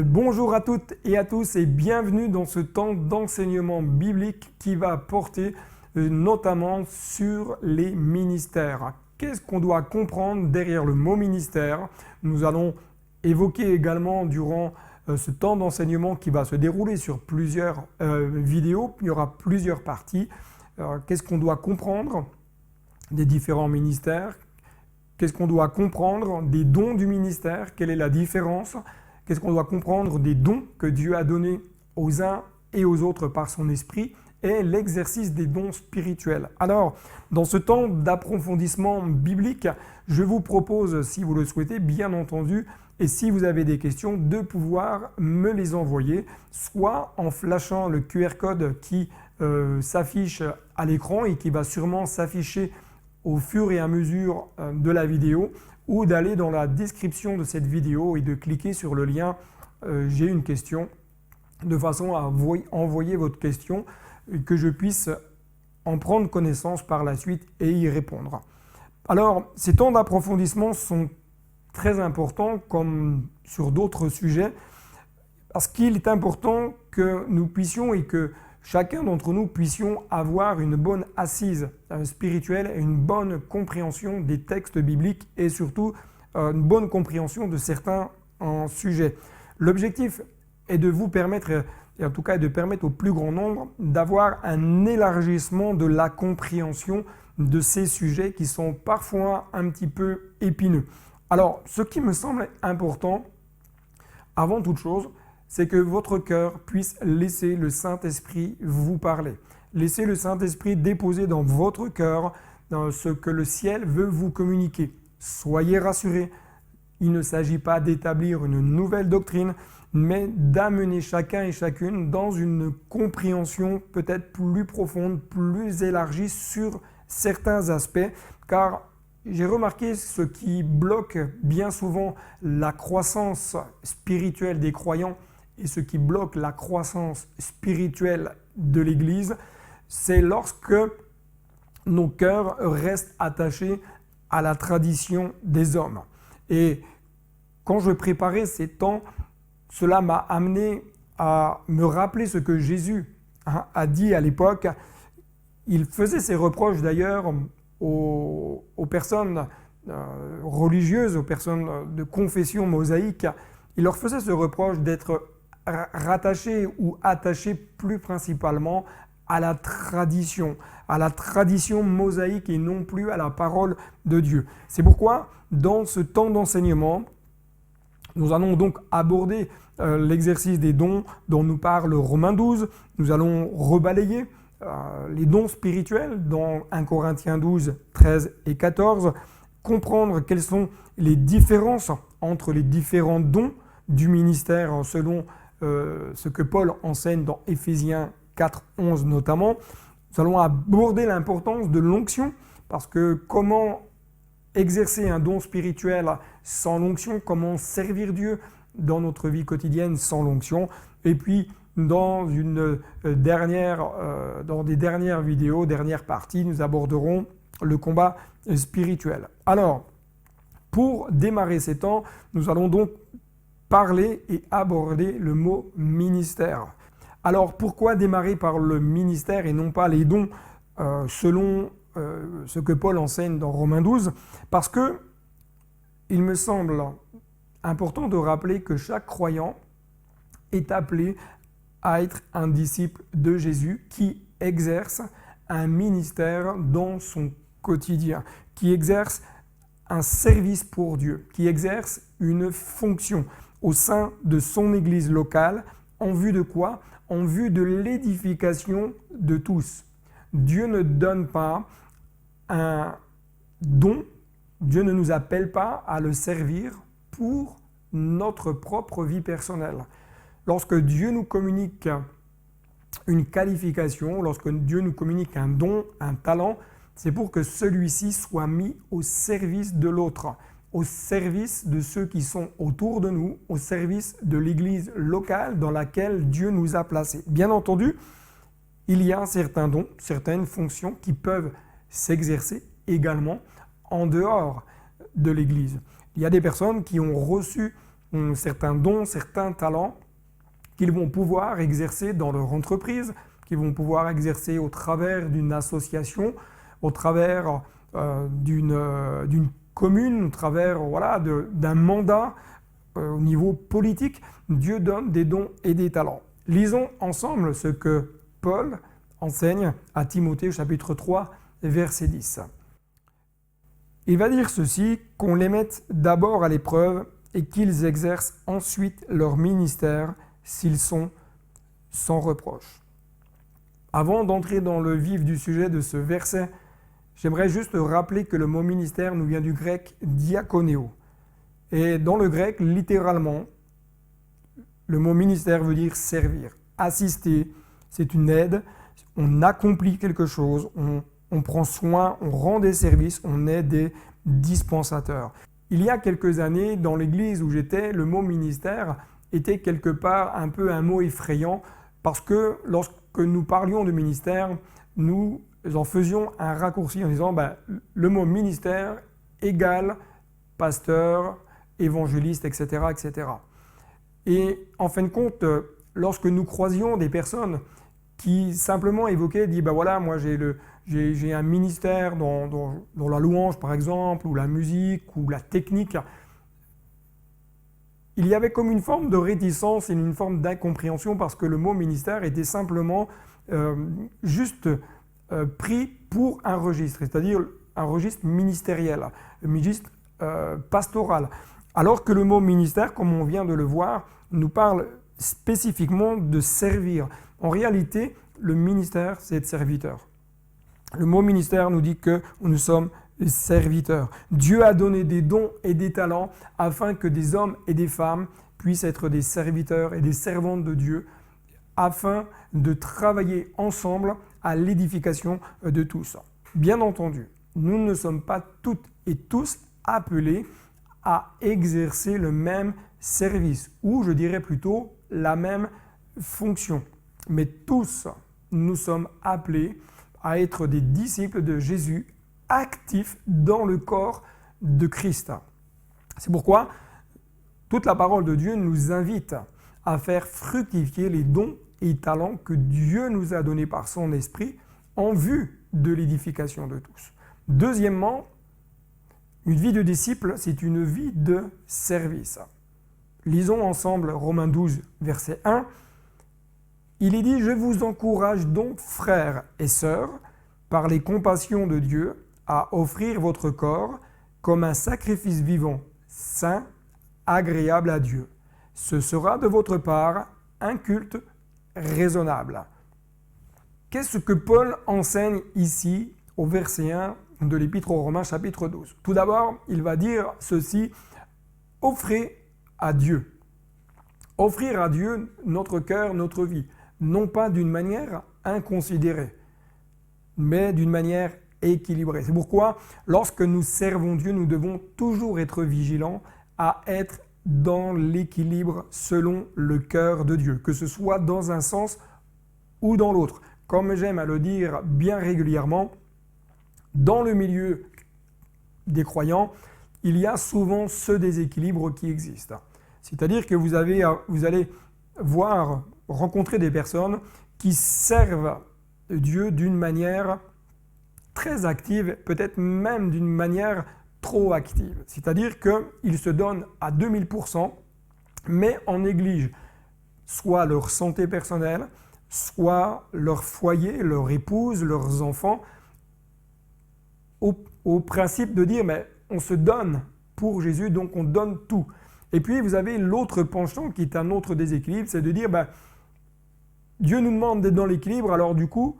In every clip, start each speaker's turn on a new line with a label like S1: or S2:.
S1: Bonjour à toutes et à tous et bienvenue dans ce temps d'enseignement biblique qui va porter notamment sur les ministères. Qu'est-ce qu'on doit comprendre derrière le mot ministère? Nous allons évoquer également durant ce temps d'enseignement qui va se dérouler sur plusieurs vidéos. Il y aura plusieurs parties. Qu'est-ce qu'on doit comprendre des différents ministères? Qu'est-ce qu'on doit comprendre des dons du ministère? Quelle est la différence? Qu'est-ce qu'on doit comprendre des dons que Dieu a donnés aux uns et aux autres par son esprit et l'exercice des dons spirituels? Alors, dans ce temps d'approfondissement biblique, je vous propose, si vous le souhaitez, bien entendu, et si vous avez des questions, de pouvoir me les envoyer, soit en flashant le QR code qui s'affiche à l'écran et qui va sûrement s'afficher au fur et à mesure de la vidéo, ou d'aller dans la description de cette vidéo et de cliquer sur le lien « J'ai une question » de façon à envoyer votre question et que je puisse en prendre connaissance par la suite et y répondre. Alors, ces temps d'approfondissement sont très importants comme sur d'autres sujets parce qu'il est important que nous puissions et que chacun d'entre nous puissions avoir une bonne assise spirituelle et une bonne compréhension des textes bibliques et surtout une bonne compréhension de certains sujets. L'objectif est de vous permettre, et en tout cas de permettre au plus grand nombre, d'avoir un élargissement de la compréhension de ces sujets qui sont parfois un petit peu épineux. Alors, ce qui me semble important, avant toute chose, c'est que votre cœur puisse laisser le Saint-Esprit vous parler. Laissez le Saint-Esprit déposer dans votre cœur ce que le ciel veut vous communiquer. Soyez rassurés, il ne s'agit pas d'établir une nouvelle doctrine, mais d'amener chacun et chacune dans une compréhension peut-être plus profonde, plus élargie sur certains aspects, car j'ai remarqué ce qui bloque bien souvent la croissance spirituelle des croyants, et ce qui bloque la croissance spirituelle de l'Église, c'est lorsque nos cœurs restent attachés à la tradition des hommes. Et quand je préparais ces temps, cela m'a amené à me rappeler ce que Jésus a dit à l'époque. Il faisait ses reproches d'ailleurs aux personnes religieuses, aux personnes de confession mosaïque. Il leur faisait ce reproche d'être rattaché ou attaché plus principalement à la tradition mosaïque et non plus à la parole de Dieu. C'est pourquoi, dans ce temps d'enseignement, nous allons donc aborder l'exercice des dons dont nous parle Romains 12. Nous allons rebalayer les dons spirituels dans 1 Corinthiens 12, 13 et 14, comprendre quelles sont les différences entre les différents dons du ministère selon ce que Paul enseigne dans Éphésiens 4, 11 notamment. Nous allons aborder l'importance de l'onction, parce que comment exercer un don spirituel sans l'onction, comment servir Dieu dans notre vie quotidienne sans l'onction. Et puis, dans des dernières vidéos, dernières parties, nous aborderons le combat spirituel. Alors, pour démarrer ces temps, nous allons donc parler et aborder le mot ministère. Alors pourquoi démarrer par le ministère et non pas les dons selon ce que Paul enseigne dans Romains 12? Parce que il me semble important de rappeler que chaque croyant est appelé à être un disciple de Jésus qui exerce un ministère dans son quotidien, qui exerce un service pour Dieu, qui exerce une fonction au sein de son église locale, en vue de quoi? En vue de l'édification de tous. Dieu ne donne pas un don, Dieu ne nous appelle pas à le servir pour notre propre vie personnelle. Lorsque Dieu nous communique une qualification, lorsque Dieu nous communique un don, un talent, c'est pour que celui-ci soit mis au service de l'autre, au service de ceux qui sont autour de nous, au service de l'église locale dans laquelle Dieu nous a placés. Bien entendu, il y a certains dons, certaines fonctions qui peuvent s'exercer également en dehors de l'église. Il y a des personnes qui ont reçu ont certains dons, certains talents qu'ils vont pouvoir exercer dans leur entreprise, qu'ils vont pouvoir exercer au travers d'une association, au travers d'une commune, au travers d'un mandat au niveau politique. Dieu donne des dons et des talents. Lisons ensemble ce que Paul enseigne à Timothée au chapitre 3, verset 10. Il va dire ceci, qu'on les mette d'abord à l'épreuve et qu'ils exercent ensuite leur ministère s'ils sont sans reproche. Avant d'entrer dans le vif du sujet de ce verset, j'aimerais juste rappeler que le mot ministère nous vient du grec diakonéo. Et dans le grec, littéralement, le mot ministère veut dire servir, assister, c'est une aide, on accomplit quelque chose, on prend soin, on rend des services, on est des dispensateurs. Il y a quelques années, dans l'église où j'étais, le mot ministère était quelque part un peu un mot effrayant parce que lorsque nous parlions de ministère, nous en faisions un raccourci en disant le mot ministère égale pasteur, évangéliste, etc., etc. Et en fin de compte, lorsque nous croisions des personnes qui simplement évoquaient, disent moi j'ai un ministère dans la louange par exemple, ou la musique, ou la technique, il y avait comme une forme de réticence et une forme d'incompréhension parce que le mot ministère était simplement juste pris pour un registre, c'est-à-dire un registre ministériel, un registre pastoral. Alors que le mot ministère, comme on vient de le voir, nous parle spécifiquement de servir. En réalité, le ministère, c'est être serviteur. Le mot ministère nous dit que nous sommes serviteurs. Dieu a donné des dons et des talents afin que des hommes et des femmes puissent être des serviteurs et des servantes de Dieu, afin de travailler ensemble à l'édification de tous. Bien entendu, nous ne sommes pas toutes et tous appelés à exercer le même service, ou je dirais plutôt la même fonction. Mais tous, nous sommes appelés à être des disciples de Jésus, actifs dans le corps de Christ. C'est pourquoi toute la parole de Dieu nous invite à faire fructifier les dons et talents que Dieu nous a donnés par son esprit en vue de l'édification de tous. Deuxièmement, une vie de disciple, c'est une vie de service. Lisons ensemble Romains 12, verset 1. Il est dit « Je vous encourage donc, frères et sœurs, par les compassions de Dieu, à offrir votre corps comme un sacrifice vivant, saint, agréable à Dieu. Ce sera de votre part un culte raisonnable. » Qu'est-ce que Paul enseigne ici au verset 1 de l'Épître aux Romains chapitre 12? Tout d'abord, il va dire ceci, offrez à Dieu. Offrir à Dieu notre cœur, notre vie, non pas d'une manière inconsidérée, mais d'une manière équilibrée. C'est pourquoi, lorsque nous servons Dieu, nous devons toujours être vigilants à être dans l'équilibre selon le cœur de Dieu, que ce soit dans un sens ou dans l'autre. Comme j'aime à le dire bien régulièrement, dans le milieu des croyants, il y a souvent ce déséquilibre qui existe. C'est-à-dire que vous allez rencontrer des personnes qui servent Dieu d'une manière très active, peut-être même d'une manière trop active. C'est-à-dire qu'ils se donnent à 2000%, mais en négligent soit leur santé personnelle, soit leur foyer, leur épouse, leurs enfants, au principe de dire mais on se donne pour Jésus, donc on donne tout. Et puis vous avez l'autre penchant qui est un autre déséquilibre, c'est de dire Dieu nous demande d'être dans l'équilibre, alors du coup,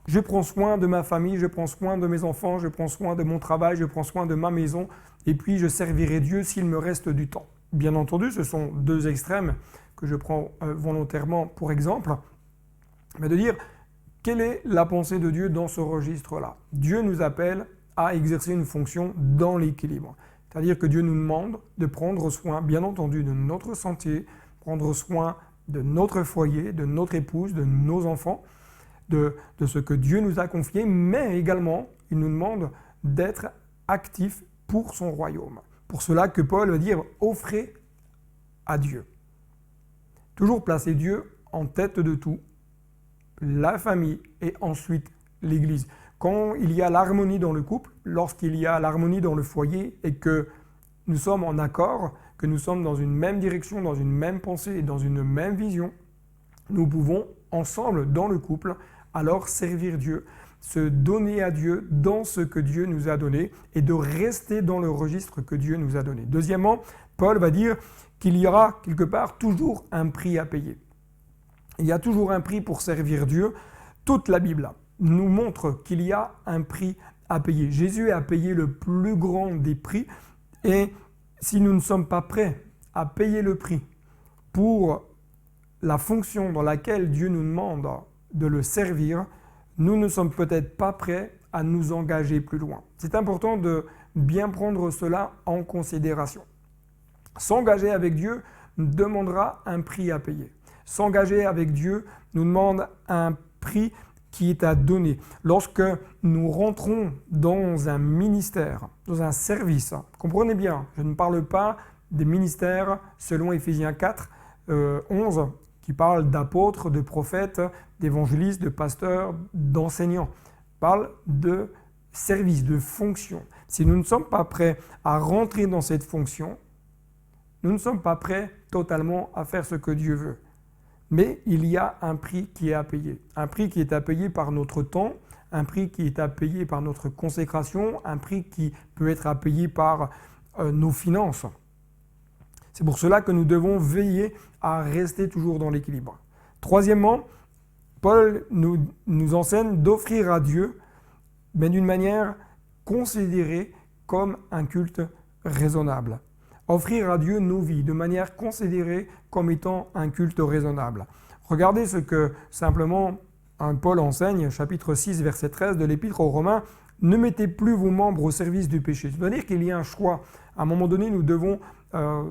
S1: je prends soin de ma famille, je prends soin de mes enfants, je prends soin de mon travail, je prends soin de ma maison, et puis je servirai Dieu s'il me reste du temps. Bien entendu, ce sont deux extrêmes que je prends volontairement pour exemple, mais de dire quelle est la pensée de Dieu dans ce registre-là. Dieu nous appelle à exercer une fonction dans l'équilibre. C'est-à-dire que Dieu nous demande de prendre soin, bien entendu, de notre santé, prendre soin de notre foyer, de notre épouse, de nos enfants, de ce que Dieu nous a confié, mais également, il nous demande d'être actifs pour son royaume. Pour cela que Paul veut dire « offrez à Dieu. Toujours placer Dieu en tête de tout, la famille et ensuite l'Église. Quand il y a l'harmonie dans le couple, lorsqu'il y a l'harmonie dans le foyer et que nous sommes en accord, que nous sommes dans une même direction, dans une même pensée et dans une même vision, nous pouvons ensemble dans le couple alors servir Dieu, se donner à Dieu dans ce que Dieu nous a donné et de rester dans le registre que Dieu nous a donné. Deuxièmement, Paul va dire qu'il y aura quelque part toujours un prix à payer. Il y a toujours un prix pour servir Dieu. Toute la Bible nous montre qu'il y a un prix à payer. Jésus a payé le plus grand des prix et si nous ne sommes pas prêts à payer le prix pour la fonction dans laquelle Dieu nous demande de le servir, nous ne sommes peut-être pas prêts à nous engager plus loin. C'est important de bien prendre cela en considération. S'engager avec Dieu nous demandera un prix à payer. S'engager avec Dieu nous demande un prix qui est à donner. Lorsque nous rentrons dans un ministère, dans un service, comprenez bien, je ne parle pas des ministères selon Éphésiens 4, 11, qui parle d'apôtres, de prophètes, d'évangélistes, de pasteurs, d'enseignants. Je parle de service, de fonction. Si nous ne sommes pas prêts à rentrer dans cette fonction, nous ne sommes pas prêts totalement à faire ce que Dieu veut. Mais il y a un prix qui est à payer. Un prix qui est à payer par notre temps, un prix qui est à payer par notre consécration, un prix qui peut être à payer par nos finances. C'est pour cela que nous devons veiller à rester toujours dans l'équilibre. Troisièmement, Paul nous enseigne d'offrir à Dieu, mais d'une manière considérée comme un culte raisonnable. Offrir à Dieu nos vies de manière considérée comme étant un culte raisonnable. Regardez ce que simplement Paul enseigne, chapitre 6, verset 13 de l'Épître aux Romains. Ne mettez plus vos membres au service du péché. C'est-à-dire qu'il y a un choix. À un moment donné, nous devons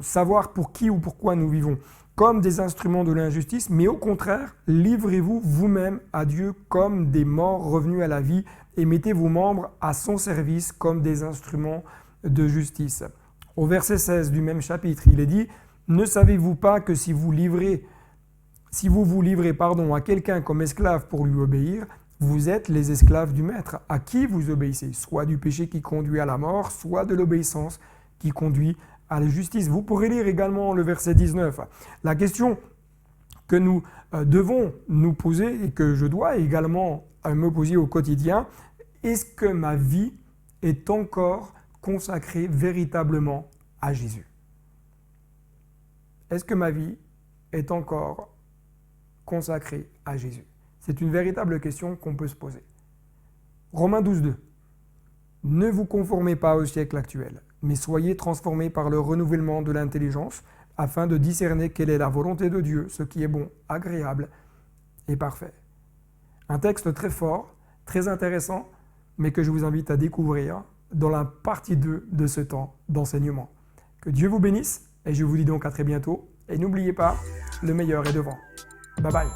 S1: savoir pour qui ou pourquoi nous vivons, comme des instruments de l'injustice, mais au contraire, livrez-vous vous-même à Dieu comme des morts revenus à la vie et mettez vos membres à son service comme des instruments de justice. Au verset 16 du même chapitre, il est dit « Ne savez-vous pas que si vous vous livrez à quelqu'un comme esclave pour lui obéir, vous êtes les esclaves du maître, à qui vous obéissez, soit du péché qui conduit à la mort, soit de l'obéissance qui conduit à la justice. » Vous pourrez lire également le verset 19. La question que nous devons nous poser et que je dois également me poser au quotidien, est-ce que ma vie est encore consacrée véritablement à Jésus? Est-ce que ma vie est encore consacrée à Jésus? C'est une véritable question qu'on peut se poser. Romains 12, 2. Ne vous conformez pas au siècle actuel, mais soyez transformés par le renouvellement de l'intelligence, afin de discerner quelle est la volonté de Dieu, ce qui est bon, agréable et parfait. Un texte très fort, très intéressant, mais que je vous invite à découvrir dans la partie 2 de ce temps d'enseignement. Que Dieu vous bénisse et je vous dis donc à très bientôt. Et n'oubliez pas, le meilleur est devant. Bye bye.